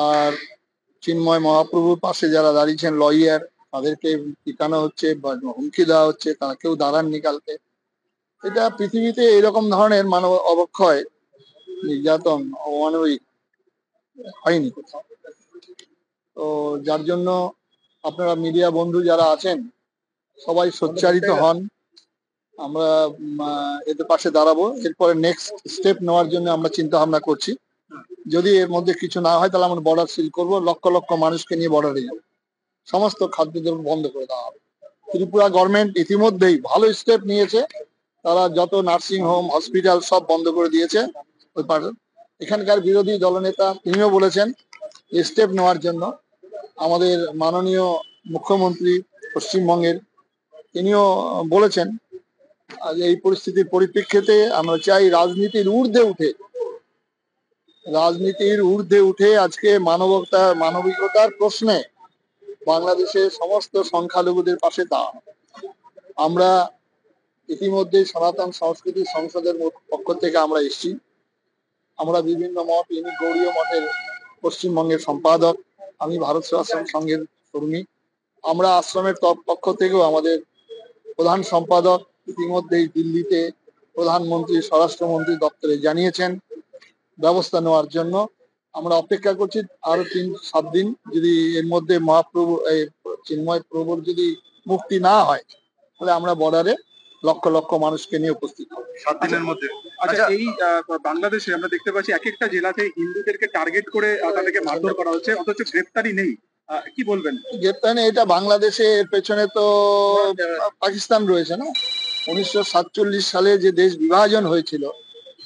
আর চিন্ময় মহাপ্রভুর পাশে যারা দাঁড়িয়েছেন লয়ার, তাদেরকে পিটানো হচ্ছে বা হুমকি দেওয়া হচ্ছে, তারা কেউ দাঁড়াননি কালকে। এটা পৃথিবীতে এরকম ধরনের মানব অবক্ষয়, নির্যাতন, অমানবিক হয়নি কোথাও। তো যার জন্য আপনারা মিডিয়া বন্ধু যারা আছেন সবাই সোচ্চারিত হন। আমরা এদের পাশে দাঁড়াবো। এরপরে নেক্সট স্টেপ নেওয়ার জন্য আমরা চিন্তা ভাবনা করছি। যদি এর মধ্যে কিছু না হয় তাহলে আমরা বর্ডার সিল করবো, লক্ষ লক্ষ মানুষকে নিয়ে বর্ডারে যাবো, সমস্ত খাদ্যদ্রব্য বন্ধ করে দেওয়া হবে। ত্রিপুরা গভর্নমেন্ট ইতিমধ্যেই ভালো স্টেপ নিয়েছে, তারা যত নার্সিং হোম, হসপিটাল সব বন্ধ করে দিয়েছে। ওই পাশে এখানকার বিরোধী দলনেতা তিনিও বলেছেন স্টেপ নেওয়ার জন্য। আমাদের মাননীয় মুখ্যমন্ত্রী পশ্চিমবঙ্গের, তিনিও বলেছেন। আজ এই পরিস্থিতির পরিপ্রেক্ষিতে আমরা চাই রাজনীতির ঊর্ধ্বে উঠে আজকে মানবিকতার প্রশ্নে বাংলাদেশের সমস্ত সংখ্যালঘুদের পাশে দাঁড়ানো। আমরা ইতিমধ্যে সনাতন সংস্কৃতি সংসদের পক্ষ থেকে আমরা এসেছি। আমরা বিভিন্ন মঠ, ইনি গৌড়ীয় মঠের পশ্চিমবঙ্গের সম্পাদক, আমি ভারত সেবাশ্রম সংঘের কর্মী। আমরা আশ্রমের পক্ষ থেকেও আমাদের প্রধান সম্পাদক ইতিমধ্যেই দিল্লিতে প্রধানমন্ত্রী, স্বরাষ্ট্রমন্ত্রী দপ্তরে জানিয়েছেন ব্যবস্থা নেওয়ার জন্য। আমরা অপেক্ষা করছি আরো 3-7 দিন। যদি এর মধ্যে মহাপ্রভু চিন্ময় প্রভুর যদি মুক্তি না হয় তাহলে আমরা বর্ডারে লক্ষ লক্ষ মানুষকে নিয়ে উপস্থিত হব 7 দিনের মধ্যে। আচ্ছা, এই বাংলাদেশে আমরা দেখতে পাচ্ছি এক একটা জেলাতে হিন্দুদেরকে টার্গেট করে তাদেরকে মারধর করা হচ্ছে, অথচ গ্রেফতারি নেই। কি বলবেন? গ্রেপ্তারি এটা বাংলাদেশে, এর পেছনে তো পাকিস্তান রয়েছে না। 1947 সালে যে দেশ বিভাজন হয়েছিল,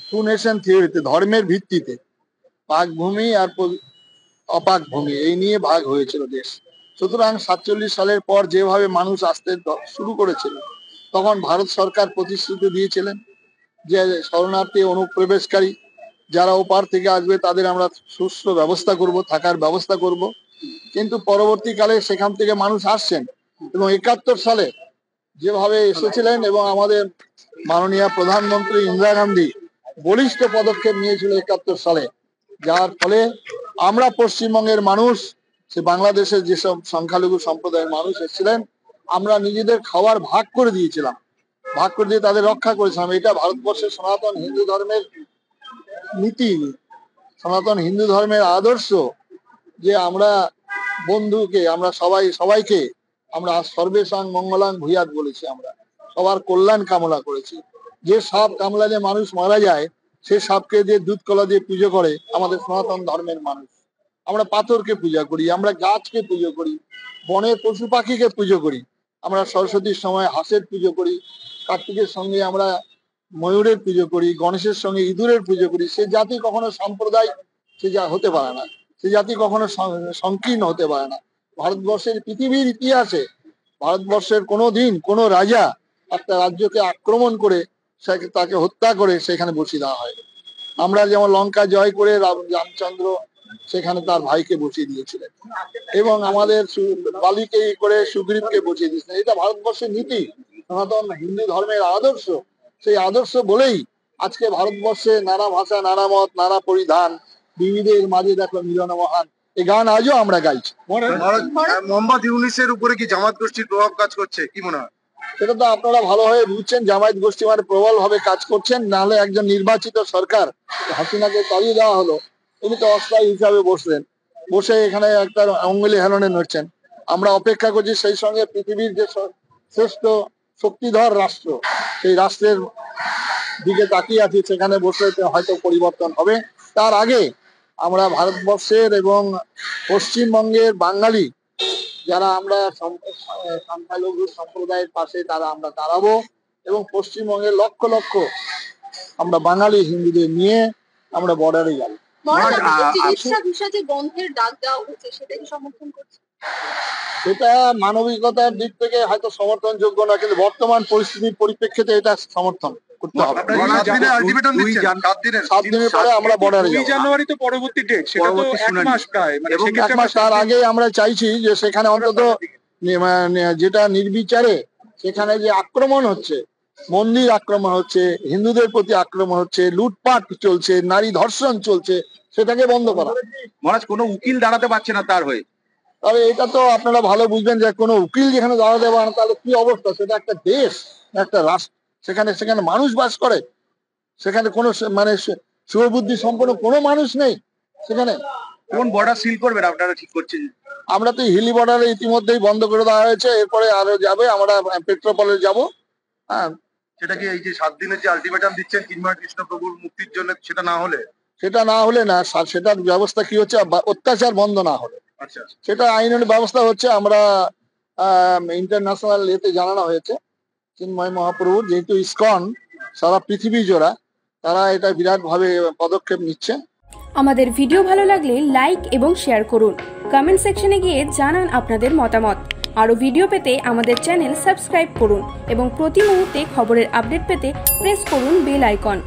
টু নেশন থিওরিতে, ধর্মের ভিত্তিতে পাক ভূমি আর অপাক ভূমি এই নিয়ে ভাগ হয়েছিল দেশ। সুতরাং 47 সালের পর যেভাবে মানুষ আসতে শুরু করেছিল, তখন ভারত সরকার প্রতিশ্রুতি দিয়েছিলেন যে শরণার্থী, অনুপ্রবেশকারী যারা ওপার থেকে আসবে তাদের আমরা সুস্থ ব্যবস্থা করব, থাকার ব্যবস্থা করব। কিন্তু পরবর্তীকালে সেখান থেকে মানুষ আসছেন এবং 71 সালে যেভাবে এসেছিলেন এবং আমাদের মাননীয় প্রধানমন্ত্রী ইন্দিরা গান্ধী বলিষ্ঠ পদক্ষেপ নিয়েছিল 71 সালে, যার ফলে আমরা পশ্চিমবঙ্গের মানুষ, সে বাংলাদেশের যেসব সংখ্যালঘু সম্প্রদায়ের মানুষ এসেছিলেন, আমরা নিজেদের খাবার ভাগ করে দিয়েছিলাম, ভাগ করে দিয়ে তাদের রক্ষা করেছিলাম। এটা ভারতবর্ষের সনাতন হিন্দু ধর্মের নীতি, সনাতন হিন্দু ধর্মের আদর্শ, যে আমরা বন্ধুকে, আমরা সবাইকে আমরা সর্বেশাং মঙ্গলাং ভূয়াৎ বলেছি, আমরা সবার কল্যাণ কামনা করেছি। যে সাপ কামড়ালে মানুষ মারা যায়, সে সাপকে দিয়ে দুধ কলা দিয়ে পুজো করে আমাদের সনাতন ধর্মের মানুষ। আমরা পাথরকে পূজা করি, আমরা গাছকে পুজো করি, বনের পশু পাখিকে পুজো করি। আমরা সরস্বতীর সময় হাঁসের পুজো করি, কার্তিকের সঙ্গে আমরা ময়ূরের পুজো করি, গণেশের সঙ্গে ইঁদুরের পুজো করি। সে জাতি কখনো সম্প্রদায় সে যা হতে পারে না, সে জাতি কখনো সংকীর্ণ হতে পারে না। ভারতবর্ষের পৃথিবীর ইতিহাসে ভারতবর্ষের কোনো দিন কোনো রাজা একটা রাজ্যকে আক্রমণ করে তাকে হত্যা করে সেখানে বসিয়ে দেওয়া হয়। আমরা যেমন লঙ্কা জয় করে রামচন্দ্র সেখানে তার ভাইকে বসিয়ে দিয়েছিলেন, এবং আমাদের বালিকে করে সুগ্রীবকে বসিয়ে দিয়েছিলেন। এটা ভারতবর্ষের নীতি, সনাতন হিন্দু ধর্মের আদর্শ। সেই আদর্শ বলেই আজকে ভারতবর্ষে নানা ভাষা, নানা মত, নানা পরিধান, বিবিধের মাঝে দেখো মিলন মহান, এই গান আজও আমরা গাইছি। মোহাম্মদ ইউনূসের উপরে কি জামাত গোষ্ঠীর প্রভাব কাজ করছে, কি মনে হয়? সেটা তো আপনারা ভালোভাবে বুঝছেন, জামায়াত গোষ্ঠী মানে প্রবল ভাবে কাজ করছেন। নাহলে একজন নির্বাচিত সরকার, হাসিনাকে তাড়িয়ে দেওয়া হলো, তিনি তো অস্থায়ী হিসাবে বসে এখানে একটা অঙ্গুলি হেলনে নড়ছেন। আমরা অপেক্ষা করছি সেই সঙ্গে পৃথিবীর যে শ্রেষ্ঠ শক্তিধর রাষ্ট্র, সেই রাষ্ট্রের দিকে তাকিয়ে আছি, সেখানে বসে হয়তো পরিবর্তন হবে। তার আগে আমরা ভারতবর্ষের এবং পশ্চিমবঙ্গের বাঙালি যারা আমরা সংখ্যালঘু সম্প্রদায়ের পাশে, তারা আমরা দাঁড়াবো এবং পশ্চিমবঙ্গের লক্ষ লক্ষ আমরা বাঙালি হিন্দুদের নিয়ে আমরা বর্ডারে যাবো। সেটা মানবিকতার দিক থেকে হয়তো সমর্থনযোগ্য না, কিন্তু বর্তমান পরিস্থিতির পরিপ্রেক্ষিতে এটা সমর্থন করতে হবে। 7 দিনের পরে আমরা বর্ডারে যাবো। জানুয়ারি তো পরবর্তী ডেট, সেটা তো 1 মাস প্রায়, মানে এক মাস তার আগে আমরা চাইছি যে সেখানে অন্তত যেটা নির্বিচারে সেখানে যে আক্রমণ হচ্ছে মন্দির আক্রমণ হচ্ছে, হিন্দুদের প্রতি আক্রমণ হচ্ছে, লুটপাট চলছে, নারী ধর্ষণ চলছে, সেটাকে বন্ধ করা। মহারাজ কোনো উকিল দাঁড়াতে পারছে না তার হয়ে। তবে এটা তো আপনারা ভালো বুঝবেন যে কোনো উকিল যেখানে দাঁড়াতে পারে না তাহলে কি অবস্থা, সেটা একটা দেশ, একটা রাষ্ট্র, সেখানে মানুষ বাস করে, সেখানে কোনো মানে শুভবুদ্ধি সম্পন্ন কোনো মানুষ নেই সেখানে। কোন বর্ডার সিল করবেন আপনারা ঠিক করছেন? আমরা তো হিলি বর্ডারে ইতিমধ্যেই বন্ধ করে দেওয়া হয়েছে, এরপরে আরো যাবে, আমরা পেট্রোপলে যাব। হ্যাঁ, সেটা কি এই যে 7 দিনের যে আলটিমেটাম দিচ্ছেন চিন্ময় কৃষ্ণ প্রভুর মুক্তির জন্য, সেটা না হলে সেটার ব্যবস্থা কি হচ্ছে, অত্যাচার বন্ধ না হলে আচ্ছা সেটা আইনের ব্যবস্থা হচ্ছে। আমরা ইন্টারন্যাশনাল এতে জানানো হয়েছে চিন্ময় মহাপ্রভুর, যেহেতু ইসকন সারা পৃথিবী জোড়া, তারা এটা বিরাট ভাবে পদক্ষেপ নিচ্ছে। আমাদের ভিডিও ভালো লাগলে লাইক এবং শেয়ার করুন, কমেন্ট সেকশনে গিয়ে জানান আপনাদের মতামত। আরও ভিডিও পেতে আমাদের চ্যানেল সাবস্ক্রাইব করুন এবং প্রতি মুহূর্তে খবরের আপডেট পেতে প্রেস করুন বেল আইকন।